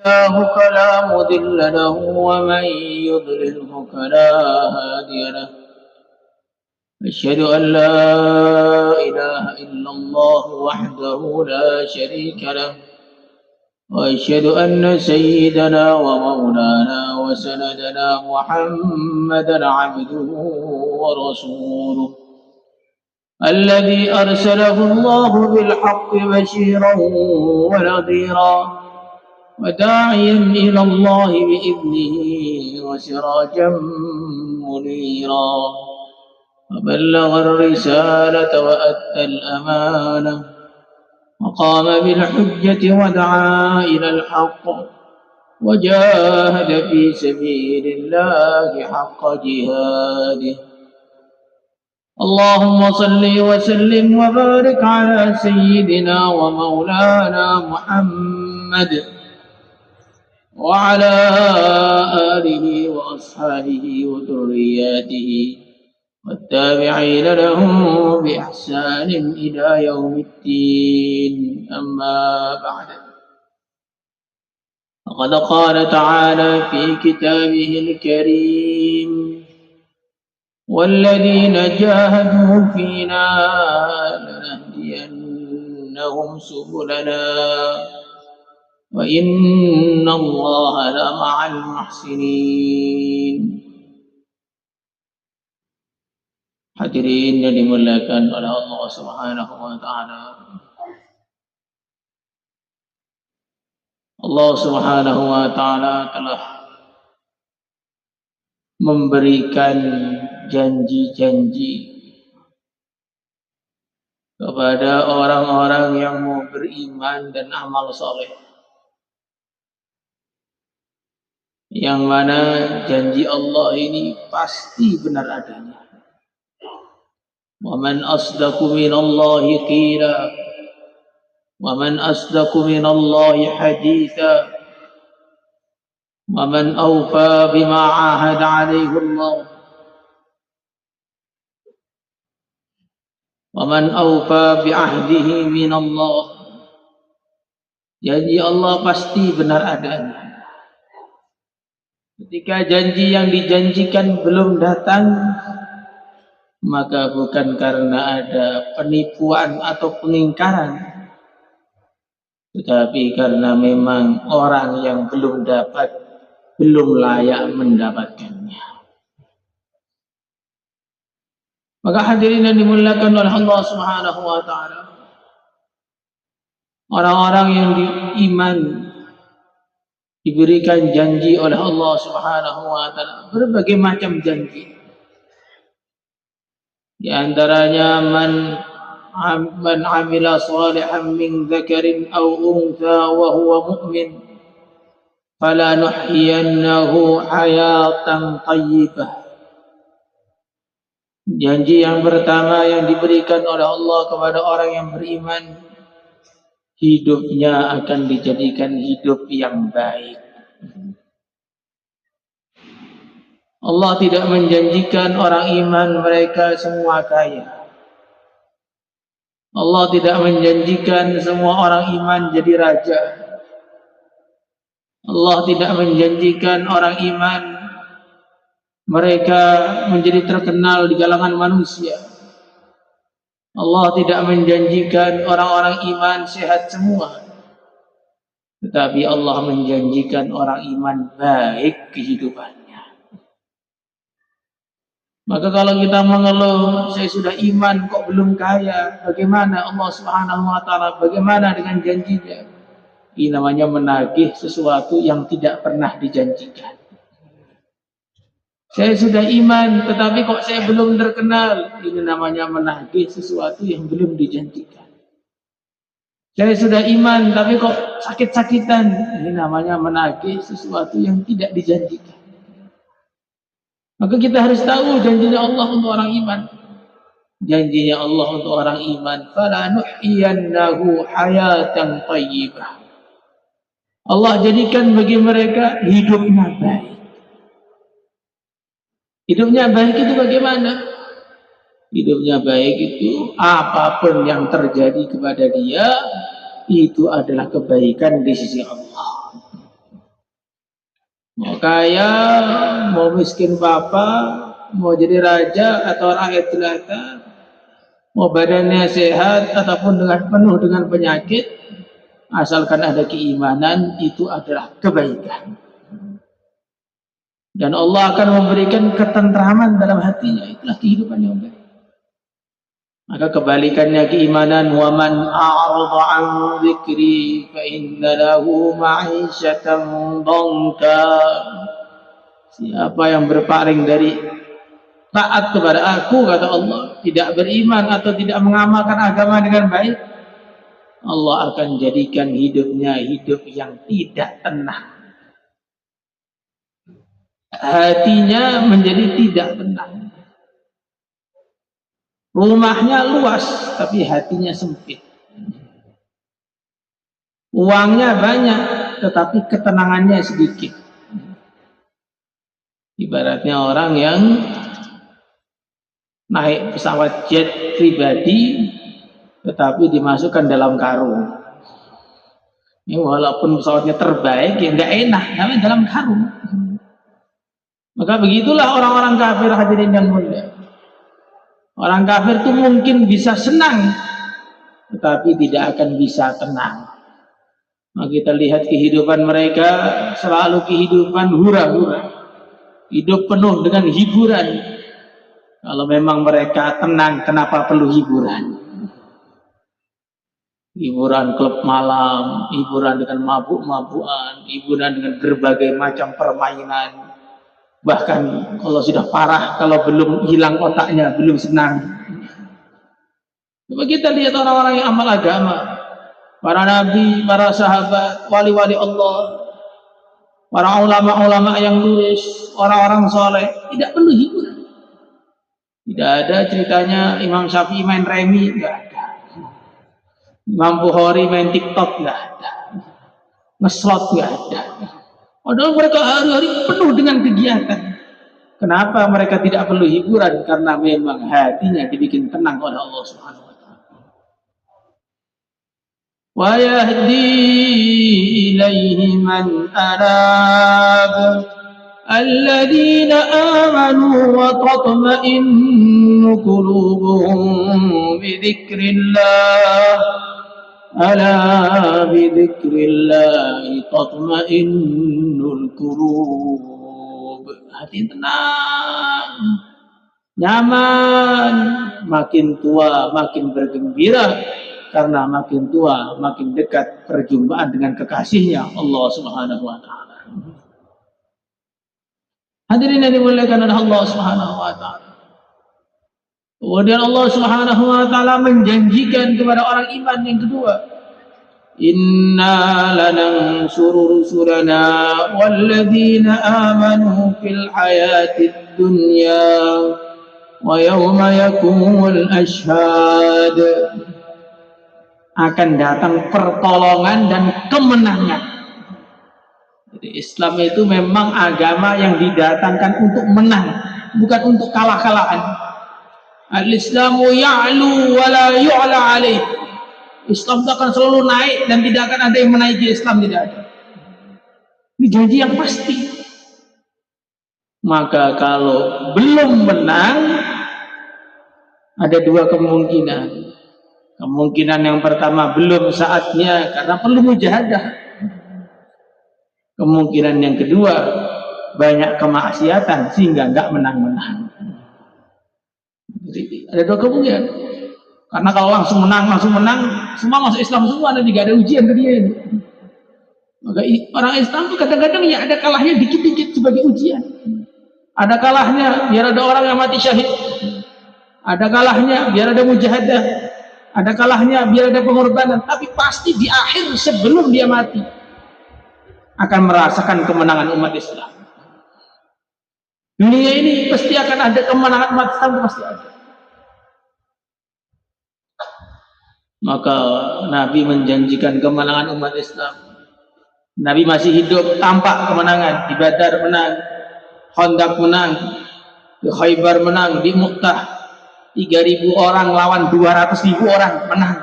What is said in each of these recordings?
الله فلا مضل له ومن يضلله فلا هادي له. أشهد أن لا إله إلا الله وحده لا شريك له، وأشهد أن سيدنا ومولانا وسندنا محمدا عبده ورسوله الذي أرسله الله بالحق بشيرا ونذيرا وداعيا إلى الله بإذنه وسراجا منيرا، وبلغ الرسالة وأدى الأمانة وقام بالحجة ودعا إلى الحق وجاهد في سبيل الله حق جهاده. اللهم صل وسلم وبارك على سيدنا ومولانا محمد وعلى آله وأصحابه وذرياته والتابعين لهم بإحسان إلى يوم الدين. أما بعد، فقد قال تعالى في كتابه الكريم: والذين جاهدوا فينا لنهدينهم سبلنا وإن الله لمع المحسنين. Hadirin yang dimuliakan oleh Allah Subhanahu wa taala. Allah Subhanahu wa taala telah memberikan janji-janji kepada orang-orang yang mau beriman dan amal soleh, yang mana janji Allah ini pasti benar adanya. وَمَنْ أَصْدَقُ مِنَ اللَّهِ قِيلًا وَمَنْ أَصْدَقُ مِنَ اللَّهِ حَدِيثًا وَمَنْ أَوْفَى بِمَا عَاهَدَ عَلَيْهِ اللَّهُ وَمَنْ أَوْفَى بِعَهْدِهِ مِنَ اللَّهِ. Janji Allah pasti benar adanya. Ketika janji yang dijanjikan belum datang, maka bukan karena ada penipuan atau pengingkaran, tetapi karena memang orang yang belum dapat, belum layak mendapatkannya. Maka hadirin yang dimuliakan oleh Allah Subhanahu wa taala, orang-orang yang beriman diberikan janji oleh Allah Subhanahu wa taala, berbagai macam janji. Di antaranya man amila salihan min dzakarin aw untha wa huwa mu'min falanuhyiyannahu hayatan thayyibah. Janji yang pertama yang diberikan oleh Allah kepada orang yang beriman, hidupnya akan dijadikan hidup yang baik. Allah tidak menjanjikan orang iman mereka semua kaya. Allah tidak menjanjikan semua orang iman jadi raja. Allah tidak menjanjikan orang iman mereka menjadi terkenal di kalangan manusia. Allah tidak menjanjikan orang-orang iman sehat semua. Tetapi Allah menjanjikan orang iman baik kehidupannya. Maka kalau kita mengeluh, saya sudah iman kok belum kaya, bagaimana Allah Subhanahu wa taala, bagaimana dengan janjinya? Ini namanya menagih sesuatu yang tidak pernah dijanjikan. Saya sudah iman, tetapi kok saya belum terkenal. Ini namanya menagih sesuatu yang belum dijanjikan. Saya sudah iman, tapi kok sakit-sakitan. Ini namanya menagih sesuatu yang tidak dijanjikan. Maka kita harus tahu janjinya Allah untuk orang iman. Janjinya Allah untuk orang iman, falanuhyiyannahu hayatan thayyibah. Allah jadikan bagi mereka hidupnya baik. Hidupnya baik itu bagaimana? Hidupnya baik itu apapun yang terjadi kepada dia, itu adalah kebaikan di sisi Allah. kaya, mau miskin papa, mau jadi raja atau rakyat jelata, mau badannya sehat ataupun penuh dengan penyakit, asalkan ada keimanan, itu adalah kebaikan. Dan Allah akan memberikan ketentraman dalam hatinya. Itulah kehidupan yang baik. Maka kebalikannya keimanan, wa man a'rada 'an dzikri fa inna lahu ma'isyatan dhanka. Siapa yang berpaling dari taat kepada aku, kata Allah, tidak beriman atau tidak mengamalkan agama dengan baik, Allah akan jadikan hidupnya hidup yang tidak tenang. Hatinya menjadi tidak tenang. Rumahnya luas, tapi hatinya sempit. Uangnya banyak, tetapi ketenangannya sedikit. Ibaratnya orang yang naik pesawat jet pribadi, tetapi dimasukkan dalam karung. Ini walaupun pesawatnya terbaik, ya nggak enak, namanya dalam karung. Maka begitulah orang-orang kafir, hadirin yang mulia. Orang kafir itu mungkin bisa senang, tetapi tidak akan bisa tenang. Maka kita lihat kehidupan mereka selalu kehidupan hura-hura, hidup penuh dengan hiburan. Kalau memang mereka tenang, kenapa perlu hiburan? Hiburan klub malam, hiburan dengan mabuk-mabukan, hiburan dengan berbagai macam permainan. Bahkan kalau sudah parah, kalau belum hilang otaknya, belum senang. Coba kita lihat orang-orang yang amal agama, para nabi, para sahabat, wali-wali Allah, para ulama-ulama yang lurus, orang-orang soleh, tidak perlu hiburan. Tidak ada ceritanya Imam Syafi'i main remi, tidak ada. Imam Bukhari main TikTok, tidak ada. Ngeslot, tidak ada. Padahal mereka hari-hari penuh dengan kegiatan. Kenapa mereka tidak perlu hiburan? Karena memang hatinya dibikin tenang oleh Allah Subhanahu wa taala. Wa yahdi ilaihi man anab alladzina amanu wa tatma'innu qulubuhum bi dzikrillah. Ala bidzikrillahi tatma'innul qulub. Hati tenang, nyaman, makin tua makin bergembira, karena makin tua makin dekat perjumpaan dengan kekasihnya Allah Subhanahu wa taala. Hadirin yang dimuliakan oleh Allah Subhanahu wa taala. Kemudian Allah Subhanahu wa taala menjanjikan kepada orang iman yang kedua, inna lanansuru rusulana walladzina amanu fil hayatid dunya wa yawma yakumul ashhad. Akan datang pertolongan dan kemenangan. Jadi Islam itu memang agama yang didatangkan untuk menang, bukan untuk kalah-kalahan. Al-Islamu ya'lu wa la yu'la alaih. Islam itu akan selalu naik dan tidak akan ada yang menaiki Islam, tidak ada. Ini janji yang pasti. Maka kalau belum menang, ada dua kemungkinan. Kemungkinan yang pertama, belum saatnya karena perlu mujahadah. Kemungkinan yang kedua, banyak kemaksiatan sehingga nggak menang-menang. Jadi ada dua kemungkinan. Karena kalau langsung menang, semua masuk Islam semua, dan tidak ada ujian ke dia ini. Maka orang Islam itu kadang-kadang ya ada kalahnya dikit-dikit sebagai ujian. Ada kalahnya biar ada orang yang mati syahid. Ada kalahnya biar ada mujahadah. Ada kalahnya biar ada pengorbanan. Tapi pasti di akhir sebelum dia mati akan merasakan kemenangan umat Islam. Dunia ini pasti akan ada kemenangan umat Islam, pasti ada. Maka Nabi menjanjikan kemenangan umat Islam. Nabi masih hidup, tampak kemenangan. Di Badar menang, Khandaq menang, di Khaybar menang, di Mu'tah 3.000 orang lawan 200.000 orang menang.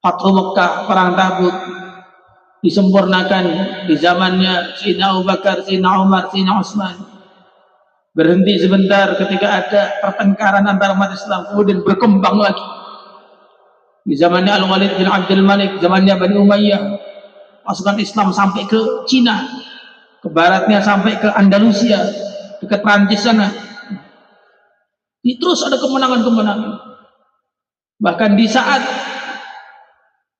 Fathu Mekah, perang Tabuk disempurnakan di zamannya Sayyidina Abu Bakar, Sayyidina Umar, Sayyidina Utsman. Berhenti sebentar ketika ada pertengkaran antara umat Islam, kemudian berkembang lagi. Di zamannya Al-Walid bin Abdul Malik, zamannya Bani Umayyah, pasukan Islam sampai ke Cina, ke baratnya sampai ke Andalusia, dekat Prancis sana. Terus ada kemenangan-kemenangan. Bahkan di saat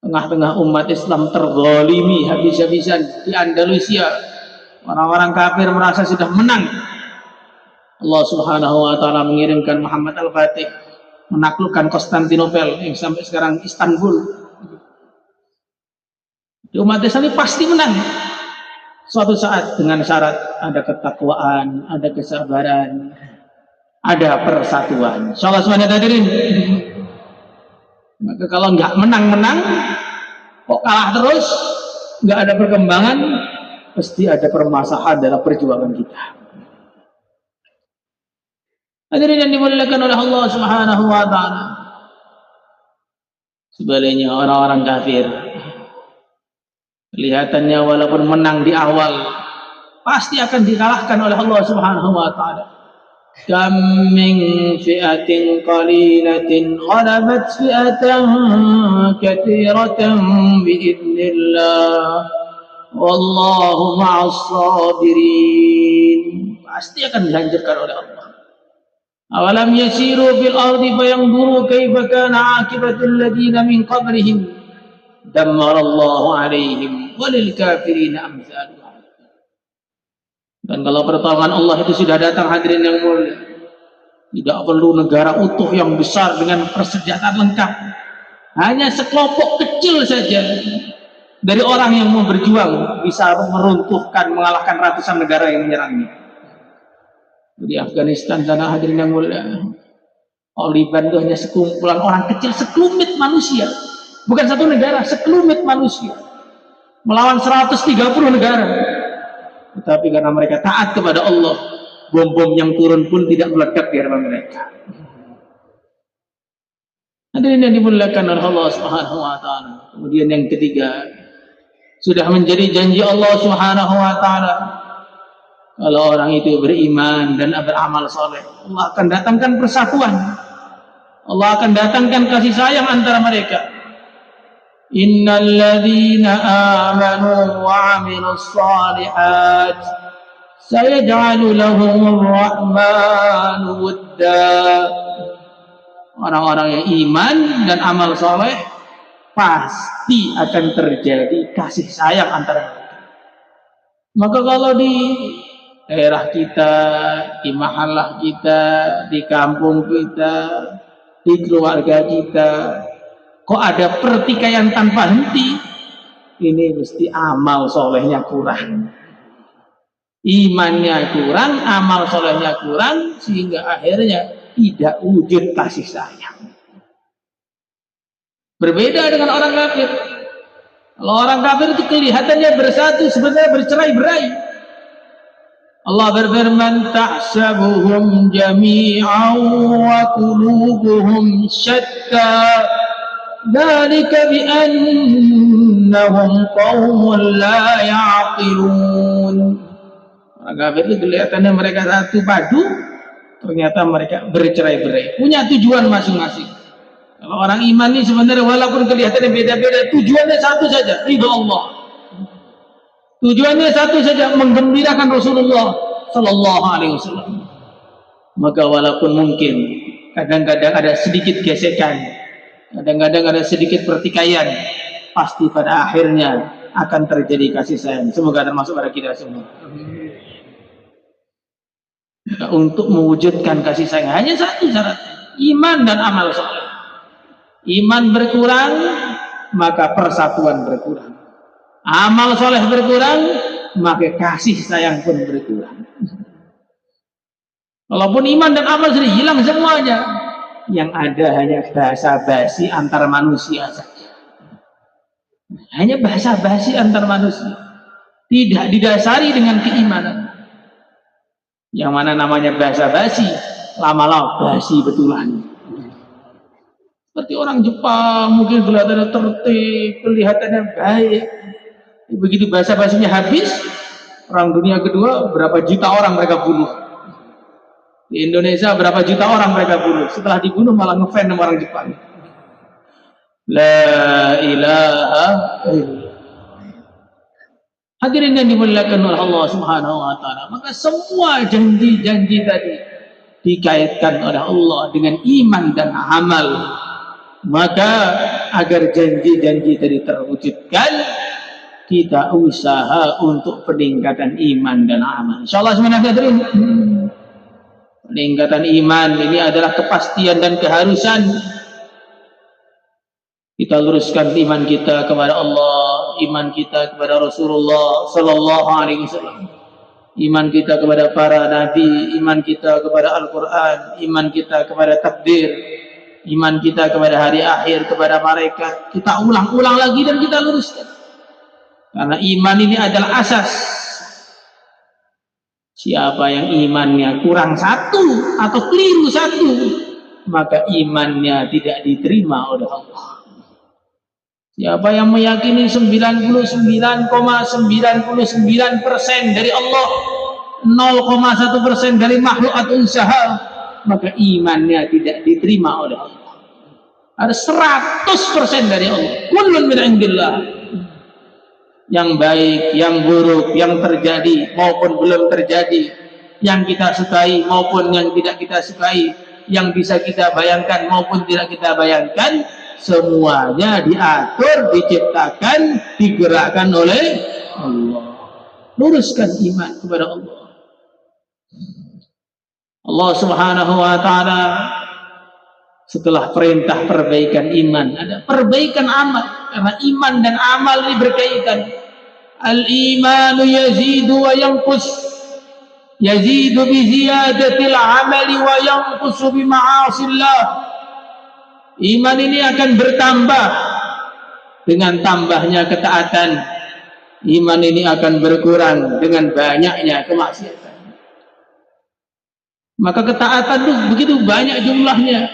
tengah-tengah umat Islam terzalimi habis-habisan di Andalusia, orang-orang kafir merasa sudah menang. Allah Subhanahu wa taala mengirimkan Muhammad Al-Fatih menaklukkan Konstantinopel yang sampai sekarang Istanbul. Umat Islam ini pasti menang suatu saat dengan syarat ada ketakwaan, ada kesabaran, ada persatuan. Insyaallah semuanya hadirin. Maka kalau nggak menang-menang, kok kalah terus, nggak ada perkembangan, pasti ada permasalahan dalam perjuangan kita. Hadirin yang dimuliakan oleh Allah Subhanahu wa taala. Sebaliknya orang-orang kafir, kelihatannya walaupun menang di awal, pasti akan dikalahkan oleh Allah Subhanahu wa taala. Kam min fi'atin qalilatin ghalabat fi'atan katsiratan biidznillah wallahu ma'as sabirin. Pasti akan dihancurkan oleh Allah. Awalam yasiru fil ardi fayanzuru kaifa kana 'aqibatul ladina min qablihim dammarallahu 'alaihim walil kafirina amsaluha. Dan kalau pertolongan Allah itu sudah datang, hadirin yang mulia, tidak perlu negara utuh yang besar dengan persenjataan lengkap. Hanya sekelompok kecil saja dari orang yang mau berjuang bisa meruntuhkan, mengalahkan ratusan negara yang menyerangnya. Di Afghanistan sana, hadirin yang mulia, Taliban itu hanya sekumpulan orang kecil, sekelumit manusia, bukan satu negara, sekelumit manusia melawan 130 negara. Tetapi karena mereka taat kepada Allah, bom-bom yang turun pun tidak meledak di hadapan mereka. Hadirin yang dimuliakan oleh Allah Subhanahu wa taala. Kemudian yang ketiga, sudah menjadi janji Allah Subhanahu wa taala, kalau orang itu beriman dan beramal saleh, Allah akan datangkan persatuan. Allah akan datangkan kasih sayang antara mereka. Innal ladzina amanu wa 'amilus shalihat sayaj'alu lahumur rahmanu wudda. Orang-orang yang iman dan amal saleh pasti akan terjadi kasih sayang antara mereka. Maka kalau di daerah kita, di mahallah kita, di kampung kita, di keluarga kita, kok ada pertikaian tanpa henti, ini mesti amal solehnya kurang, imannya kurang, amal solehnya kurang, sehingga akhirnya tidak wujud kasih sayang. Berbeda dengan orang kafir. Kalau orang kafir itu kelihatannya bersatu, sebenarnya bercerai-berai. Allah berfirman, tahsabuhum jami'an wa qulubuhum syatta dzalika bi annahum qaumun la ya'qilun. Orang kafir itu kelihatannya mereka satu padu, ternyata mereka bercerai-berai, punya tujuan masing-masing. Kalau orang iman ini sebenarnya walaupun kelihatannya beda-beda, tujuannya satu saja, ridha Allah. Tujuannya satu saja, menggembirakan Rasulullah Sallallahu Alaihi Wasallam. Maka walaupun mungkin kadang-kadang ada sedikit gesekan, kadang-kadang ada sedikit pertikaian, pasti pada akhirnya akan terjadi kasih sayang. Semoga termasuk pada kita semua. Maka untuk mewujudkan kasih sayang hanya satu syarat, iman dan amal saleh. Iman berkurang, maka persatuan berkurang. Amal soleh berkurang, maka kasih sayang pun berkurang. Walaupun iman dan amal sudah hilang semuanya, yang ada hanya bahasa basi antar manusia saja. Hanya bahasa basi antar manusia, tidak didasari dengan keimanan. Yang mana namanya bahasa basi, lama-lama basi betulan. Seperti orang Jepang, mungkin kelihatannya tertib, kelihatannya baik, Begitu basa-basinya habis, Perang Dunia Kedua berapa juta orang mereka bunuh. Di Indonesia berapa juta orang mereka bunuh. Setelah dibunuh malah ngefan sama orang Jepang. La ilaha illallah. Hadirin yang dimuliakan oleh Allah Subhanahu wa taala, maka semua janji-janji tadi dikaitkan oleh Allah dengan iman dan amal. Maka agar janji-janji tadi terwujudkan, kita usaha untuk peningkatan iman dan amal. Insyaallah semuanya hadirin. Peningkatan iman ini adalah kepastian dan keharusan. Kita luruskan iman kita kepada Allah, iman kita kepada Rasulullah sallallahu alaihi wasallam, iman kita kepada para nabi, iman kita kepada Al-Qur'an, iman kita kepada takdir, iman kita kepada hari akhir, kepada malaikat. Kita ulang-ulang lagi dan kita luruskan. Karena iman ini adalah asas. Siapa yang imannya kurang satu atau keliru satu, maka imannya tidak diterima oleh Allah. Siapa yang meyakini 99,99% dari Allah, 0,1% dari makhluk atau usaha, maka imannya tidak diterima oleh Allah. Ada 100% dari Allah. Kullun min indillah. Yang baik, yang buruk, yang terjadi maupun belum terjadi, yang kita sukai maupun yang tidak kita sukai, yang bisa kita bayangkan maupun tidak kita bayangkan, semuanya diatur, diciptakan, digerakkan oleh Allah. Luruskan iman kepada Allah. Allah Subhanahu wa taala setelah perintah perbaikan iman, ada perbaikan amal. Karena iman dan amal ini berkaitan. Al-imanu yazidu wa yanqus. Yazidu bi ziyadatil amali wa yanqusu bi ma'asillah. Iman ini akan bertambah dengan tambahnya ketaatan. Iman ini akan berkurang dengan banyaknya kemaksiatan. Maka ketaatan itu begitu banyak jumlahnya,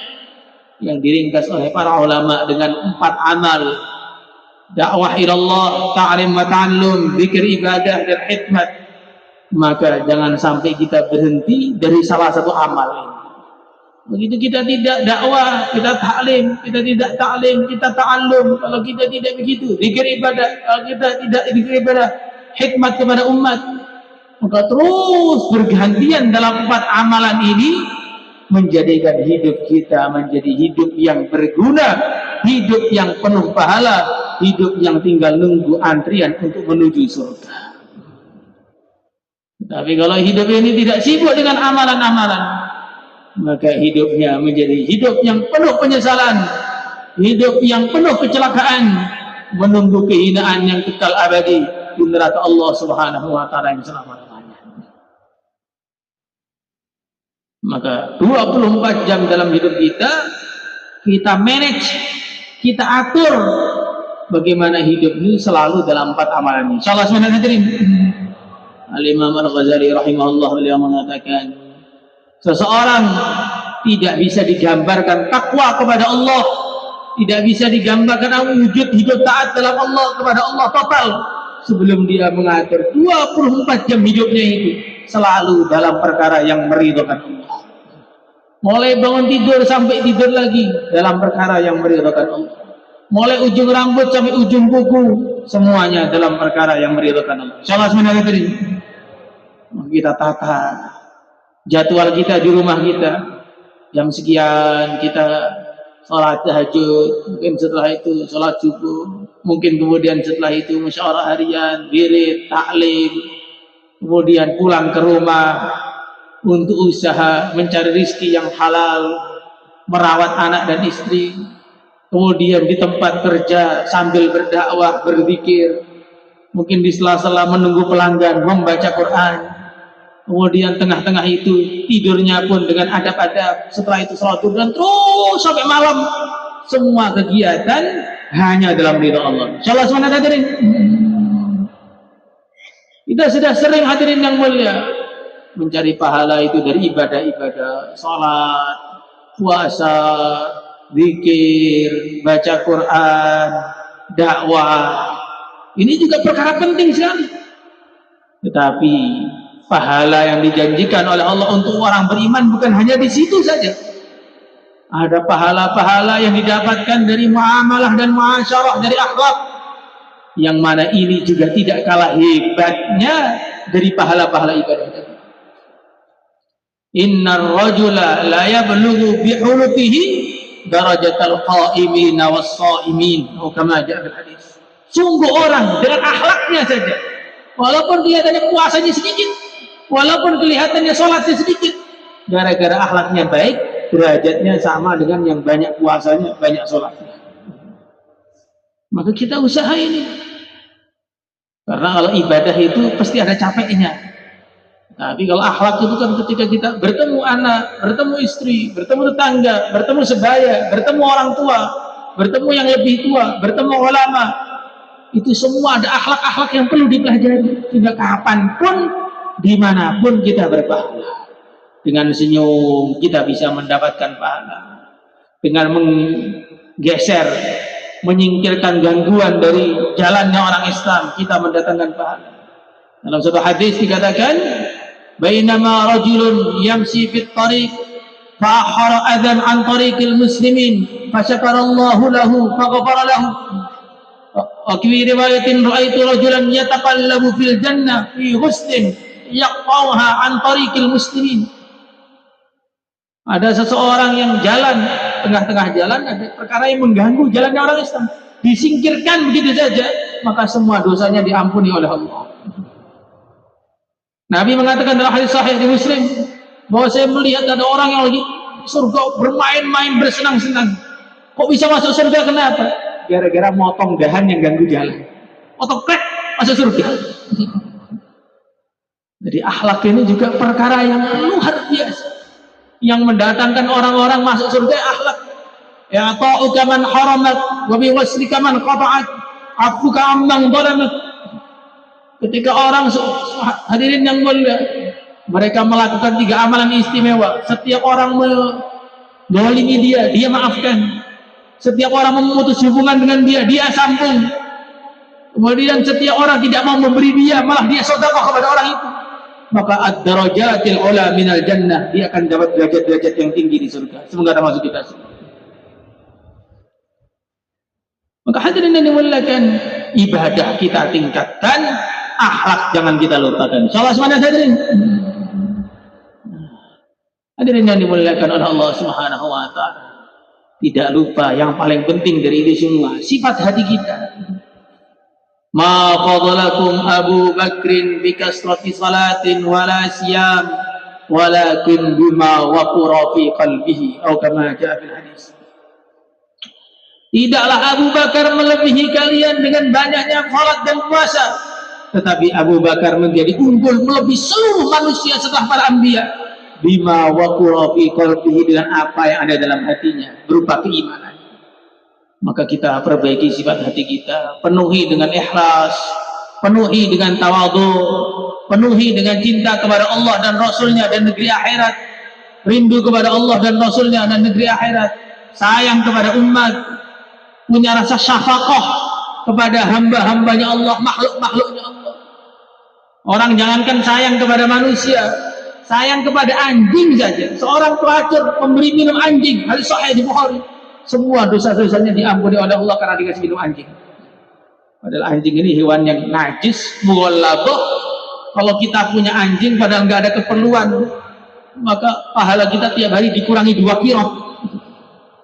yang diringkas oleh para ulama dengan 4 amal: dakwah ilallah, ta'lim wa ta'allum, zikir, ibadah, dan khidmat. Maka jangan sampai kita berhenti dari salah satu amal ini. Begitu kita tidak dakwah, kita taklim, kita tidak taklim, kita ta'allum. Kalau kita tidak begitu, zikir ibadah, kalau kita tidak zikir ibadah, hikmat kepada umat, maka terus bergantian dalam 4 amalan ini, menjadikan hidup kita menjadi hidup yang berguna, hidup yang penuh pahala, hidup yang tinggal nunggu antrian untuk menuju surga. Tapi kalau hidup ini tidak sibuk dengan amalan-amalan, maka hidupnya menjadi hidup yang penuh penyesalan, hidup yang penuh kecelakaan, menunggu kehinaan yang kekal abadi di neraka Allah Subhanahu wa taala yang selama-lamanya. Maka 24 jam dalam hidup kita manage, kita atur bagaimana hidup ini selalu dalam 4 amalan ini. Insyaallah semuanya hadirin. Al-Imam Al-Ghazali rahimahullah beliau mengatakan, seseorang tidak bisa digambarkan takwa kepada Allah, tidak bisa digambarkan wujud hidup taat dalam Allah kepada Allah total, sebelum dia mengatur 24 jam hidupnya itu selalu dalam perkara yang meridhokan Allah. Mulai bangun tidur sampai tidur lagi dalam perkara yang meridhokan Allah. Mulai ujung rambut sampai ujung kuku, semuanya dalam perkara yang meridhokan Allah. Insyaallah semuanya tadi kita tata jadwal kita di rumah kita. Jam sekian kita sholat tahajud, mungkin setelah itu sholat subuh, mungkin kemudian setelah itu musyawarah harian, wirid, taklim, kemudian pulang ke rumah untuk usaha mencari rezeki yang halal, merawat anak dan istri, kemudian di tempat kerja sambil berdakwah, berzikir, mungkin di sela-sela menunggu pelanggan, membaca Quran, kemudian tengah-tengah itu tidurnya pun dengan adab-adab, setelah itu sholat dan terus sampai malam, semua kegiatan hanya dalam ridha Allah. Insyaallah semuanya hadirin. Kita sudah sering hadirin yang mulia mencari pahala itu dari ibadah-ibadah, salat, puasa, zikir, baca Quran, dakwah. Ini juga perkara penting sekali. Tetapi pahala yang dijanjikan oleh Allah untuk orang beriman bukan hanya di situ saja. Ada pahala-pahala yang didapatkan dari muamalah dan muasyarah, dari akhlak, yang mana ini juga tidak kalah hebatnya dari pahala-pahala ibadah tadi. Innar rajula la yablughu bihulufihi darajatal qa'imina was-sha'imin, atau kama ja'a fil hadis. Sungguh orang dengan akhlaknya saja, walaupun kelihatannya puasanya sedikit, walaupun kelihatannya sholatnya sedikit, gara-gara akhlaknya baik, derajatnya sama dengan yang banyak puasanya, banyak sholatnya. Maka kita usaha ini, karena kalau ibadah itu pasti ada capeknya. Tapi kalau akhlak itu kan ketika kita bertemu anak, bertemu istri, bertemu tetangga, bertemu sebaya, bertemu orang tua, bertemu yang lebih tua, bertemu ulama, itu semua ada akhlak-akhlak yang perlu dipelajari. Sehingga kapanpun, dimanapun kita berpahala. Dengan senyum kita bisa mendapatkan pahala. Dengan menggeser, menyingkirkan gangguan dari jalannya orang Islam, kita mendatangkan pahala. Dalam sebuah hadis dikatakan, bainama rajulun yamshi fit tariq fa'akhara adan an tariqil muslimin fasyakarallahu lahu faghfara lahu. Wa fi riwayatin ra'aitu rajulan yataqallabu fil jannah fi husnin yaqta'uha an tariqil muslimin. Ada seseorang yang jalan, tengah-tengah jalan ada perkara yang mengganggu jalannya orang Islam, disingkirkan begitu saja, maka semua dosanya diampuni oleh Allah. Nabi mengatakan dalam hadis sahih di Muslim bahwa saya melihat ada orang yang lagi surga bermain-main, bersenang-senang. Kok bisa masuk surga? Kenapa? Gara-gara motong dahan yang ganggu jalan. Motong krek, masuk surga. Jadi akhlak ini juga perkara yang luar biasa, yang mendatangkan orang-orang masuk surga. Akhlak. Ya ta'uka man haramat wa bi waslika man qata'at afuka amman dhalamat. Ketika orang, hadirin yang mulia, mereka melakukan 3 amalan istimewa. Setiap orang mendolimi dia, dia maafkan. Setiap orang memutus hubungan dengan dia, dia sambung. Kemudian setiap orang tidak mau memberi dia, malah dia sedekah kepada orang itu. Maka ad-darajatil ula minal jannah, dia akan dapat derajat-derajat yang tinggi di surga. Semoga kita masuk kita semua. Maka hadirin yang dimuliakan, ibadah kita tingkatkan, akhlak jangan kita lupakan. Insyaallah semuanya hadirin. Hadirin yang dimuliakan oleh Allah Subhanahu wa taala. Tidak lupa yang paling penting dari itu semua, sifat hati kita. Ma fadalakum Abu Bakrin bi kasrati salatin wala siyam walakin bima waqara fi qalbihi, atau kama jaa fil hadis. Tidaklah Abu Bakar melebihi kalian dengan banyaknya salat dan puasa, tetapi Abu Bakar menjadi unggul melebihi seluruh manusia setelah para anbiya. Bima waqara fi qalbihi, dengan apa yang ada dalam hatinya berupa keimanan. Maka kita perbaiki sifat hati kita, penuhi dengan ikhlas, penuhi dengan tawadhu, penuhi dengan cinta kepada Allah dan Rasulnya dan negeri akhirat, rindu kepada Allah dan Rasulnya dan negeri akhirat, sayang kepada umat, punya rasa syafaqah kepada hamba-hambanya Allah, makhluk-makhluknya Allah. Orang jangankan sayang kepada manusia, sayang kepada anjing saja. Seorang pelacur memberi minum anjing, hadis sahih di Bukhari, semua dosa-dosanya diampuni oleh Allah karena dikasih minum anjing. Padahal anjing ini hewan yang najis, mughalladzah. Kalau kita punya anjing padahal nggak ada keperluan, maka pahala kita tiap hari dikurangi 2 qirah.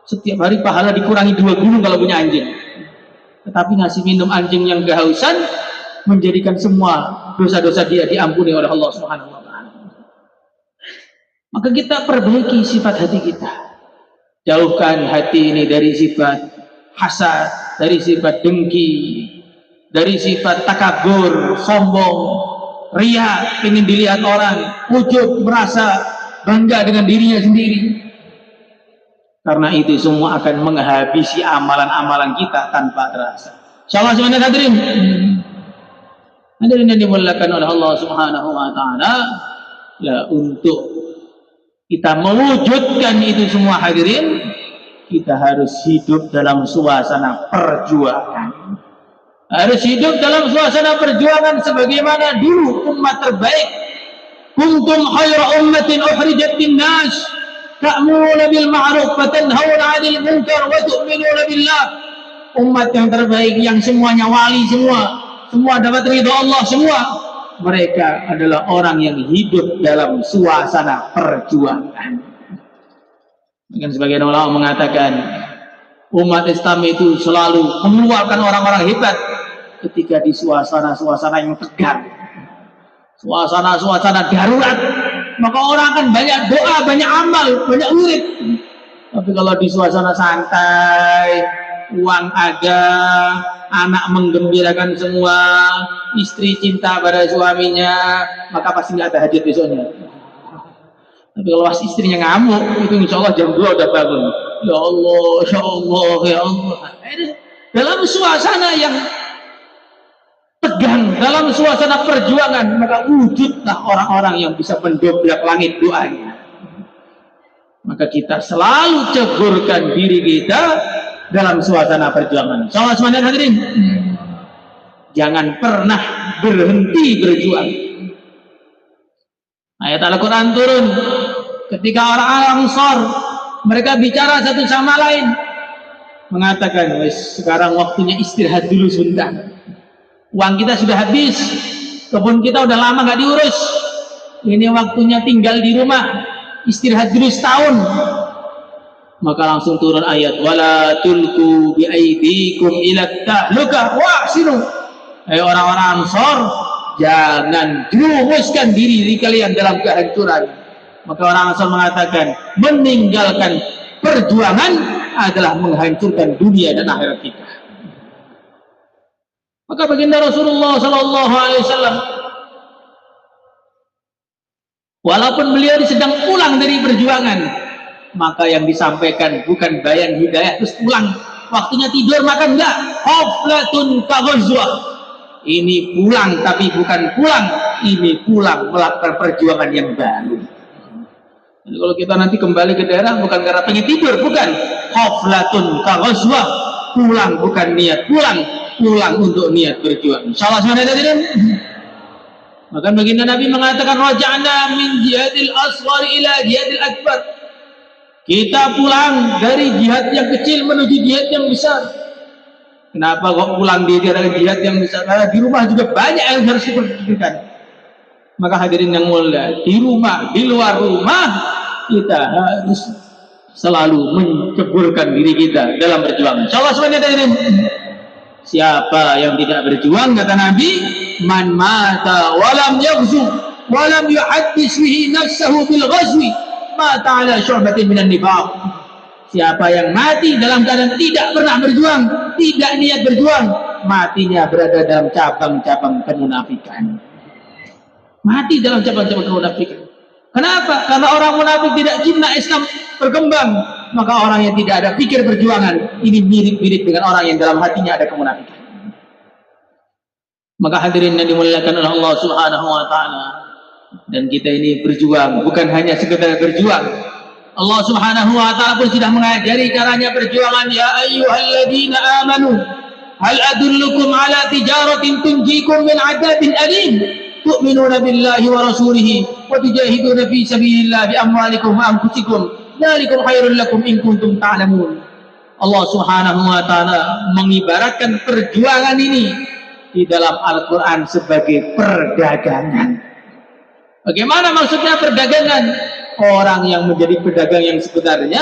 Setiap hari pahala dikurangi 2 gunung kalau punya anjing. Tetapi ngasih minum anjing yang kehausan menjadikan semua dosa-dosa dia diampuni oleh Allah Subhanahu wa taala. Maka kita perbaiki sifat hati kita. Jauhkan hati ini dari sifat hasad, dari sifat dengki, dari sifat takabur, sombong, riya, ingin dilihat orang, ujub, merasa bangga dengan dirinya sendiri. Karena itu semua akan menghabisi amalan-amalan kita tanpa terasa. Insyaallah semuanya hadirin. Hadirin yang dimuliakan oleh Allah Subhanahu wa taala, untuk kita mewujudkan itu semua hadirin, kita harus hidup dalam suasana perjuangan. Harus hidup dalam suasana perjuangan sebagaimana dulu umat terbaik. Kuntum khayra ummatin ukhrijat lin-nas ta'muruna bil ma'ruf wa tanhauna 'anil munkar wa tu'minuna billah. Umat yang terbaik, yang semuanya wali, semua dapat ridha Allah semua. Mereka adalah orang yang hidup dalam suasana perjuangan. Mungkin sebagian ulama mengatakan umat Islam itu selalu mengeluarkan orang-orang hebat ketika di suasana-suasana yang tegang, suasana-suasana darurat. Maka orang akan banyak doa, banyak amal, banyak wirid. Tapi kalau di suasana santai, uang ada, anak menggembirakan semua, istri cinta pada suaminya, maka pasti nggak ada hajat besoknya. Tapi kalau istrinya ngamuk, itu insya Allah jam 2 udah bangun. Ya Allah, ya Allah, ya Allah. Dalam suasana yang tegang, dalam suasana perjuangan, maka wujudlah orang-orang yang bisa mendobrak langit doanya. Maka kita selalu cegurkan diri kita dalam suasana perjuangan. Salam semuanya hadirin. Jangan pernah berhenti berjuang. Ayat Al-Quran turun ketika orang Ansar mereka bicara satu sama lain, mengatakan, wes sekarang waktunya istirahat dulu sebentar. Uang kita sudah habis, kebun kita udah lama nggak diurus. Ini waktunya tinggal di rumah, istirahat dulu setahun. Maka langsung turun ayat, wala tulku biaidikum ila tahlukah wahsinu. Hai orang-orang Ansar, jangan jerumuskan diri kalian dalam kehancuran. Maka orang Ansar mengatakan, meninggalkan perjuangan adalah menghancurkan dunia dan akhirat kita. Maka baginda Rasulullah Sallallahu Alaihi Wasallam, walaupun beliau sedang pulang dari perjuangan, maka yang disampaikan bukan bayan hidayah terus pulang, waktunya tidur makan enggak, haflatun kaghazwah. Ini pulang tapi bukan pulang, ini pulang melakukan perjuangan yang baru. Jadi kalau kita nanti kembali ke daerah bukan karena pengen tidur, bukan, haflatun kaghazwah, pulang bukan niat pulang, pulang untuk niat berjuang. Insyaallah semuanya hadirin. Maka baginda Nabi mengatakan, raja'na min jihadil asghar ila jihadil akbar. Kita pulang dari jihad yang kecil menuju jihad yang besar. Kenapa kok pulang di jihad yang besar? Karena di rumah juga banyak yang harus diperhatikan. Maka hadirin yang mulia, di rumah, di luar rumah, kita harus selalu menceburkan diri kita dalam perjuangan. Insyaallah semuanya hadirin. Siapa yang tidak berjuang, kata Nabi, man mata walam yaghzu walam yuhaddis bihi nafsahu bil ghazwi mata ala syu'batin minan nifaq. Siapa yang mati dalam keadaan tidak pernah berjuang, tidak niat berjuang, matinya berada dalam cabang-cabang kemunafikan. Mati dalam cabang-cabang kemunafikan. Kenapa? Karena orang munafik tidak cinta Islam berkembang. Maka orang yang tidak ada pikir perjuangan, ini mirip-mirip dengan orang yang dalam hatinya ada kemunafikan. Maka hadirin yang dimuliakan oleh Allah Subhanahu wa taala, dan kita ini berjuang bukan hanya sekedar berjuang. Allah Subhanahu wa taala pun sudah mengajari caranya perjuangan. Ya ayyuhalladzina amanu hal adullukum ala tijaratin tunjikum min adzabin alim tu'minuna billahi wa rasulihi wa tujahiduna fi sabilillah bi amwalikum wa anfusikum dzalikum khairul lakum in kuntum ta'lamun. Allah Subhanahu wa taala mengibaratkan perjuangan ini di dalam Al-Qur'an sebagai perdagangan. Bagaimana maksudnya perdagangan? Orang yang menjadi pedagang yang sebenarnya,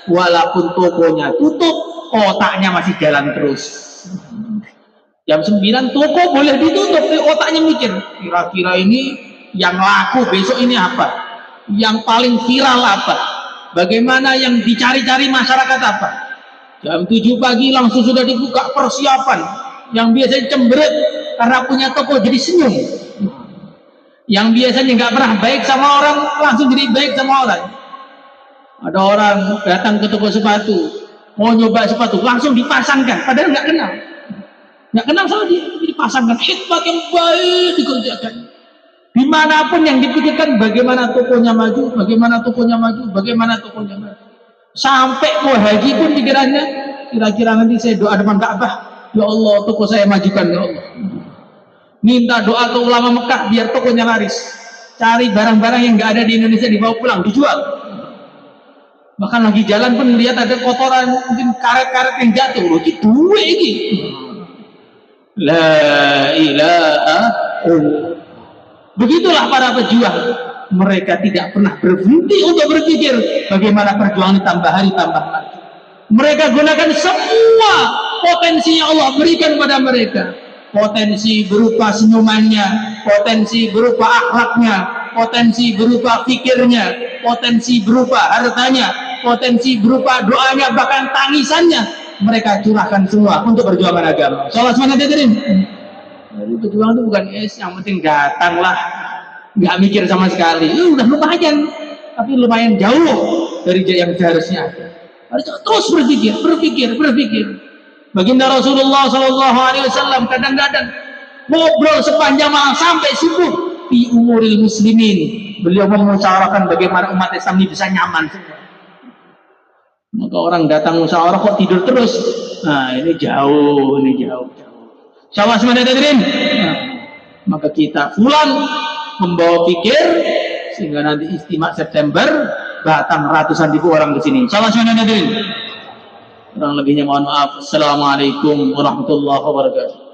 walaupun tokonya tutup, otaknya masih jalan terus. Jam 9 toko boleh ditutup, otaknya mikir, kira-kira ini yang laku besok ini apa? Yang paling viral apa? Bagaimana yang dicari-cari masyarakat apa? Jam 7 pagi langsung sudah dibuka persiapan. Yang biasanya cemberut karena punya toko jadi senyum. Yang biasanya nggak pernah baik sama orang langsung jadi baik sama orang. Ada orang datang ke toko sepatu, mau nyoba sepatu, langsung dipasangkan, padahal nggak kenal sama dia, dipasangkan. Khidmat yang baik dikerjakan. Dimanapun yang dipikirkan bagaimana tokonya maju, bagaimana tokonya maju, bagaimana tokonya maju. Sampai mau haji pun pikirannya, kira-kira nanti saya doa depan Ka'bah, Ya Allah, toko saya majukan ya Allah. Minta doa ke ulama Mekah biar tokonya laris. Cari barang-barang yang nggak ada di Indonesia dibawa pulang, dijual. Bahkan lagi jalan pun lihat ada kotoran, mungkin karet-karet yang jatuh. Loh, gitu ini. La ilaha illallah. Begitulah para pejuang. Mereka tidak pernah berhenti untuk berpikir bagaimana perjuangan tambah hari tambah lagi. Mereka gunakan semua potensi yang Allah berikan pada mereka. Potensi berupa senyumannya, potensi berupa akhlaknya, potensi berupa fikirnya, potensi berupa hartanya, potensi berupa doanya, bahkan tangisannya. Mereka curahkan semua untuk perjuangan agama. Sholat semangat hadirin. Jadi perjuangan itu bukan yang penting datang lah, nggak mikir sama sekali. Udah lumayan, tapi lumayan jauh dari yang seharusnya ada. Harus terus berpikir. Baginda Rasulullah SAW kadang-kadang ngobrol sepanjang malam sampai subuh di umuril muslimin. Beliau memusyawarahkan bagaimana umat Islam ini bisa nyaman semua. Maka orang datang musyawarah kok tidur terus. Nah, ini jauh. Syawal semuanya hadirin. Maka kita pulang membawa pikir sehingga nanti istimewa September datang ratusan ribu orang ke sini. Syawal semuanya hadirin. Kurang lebihnya mohon maaf. Assalamualaikum warahmatullahi wabarakatuh.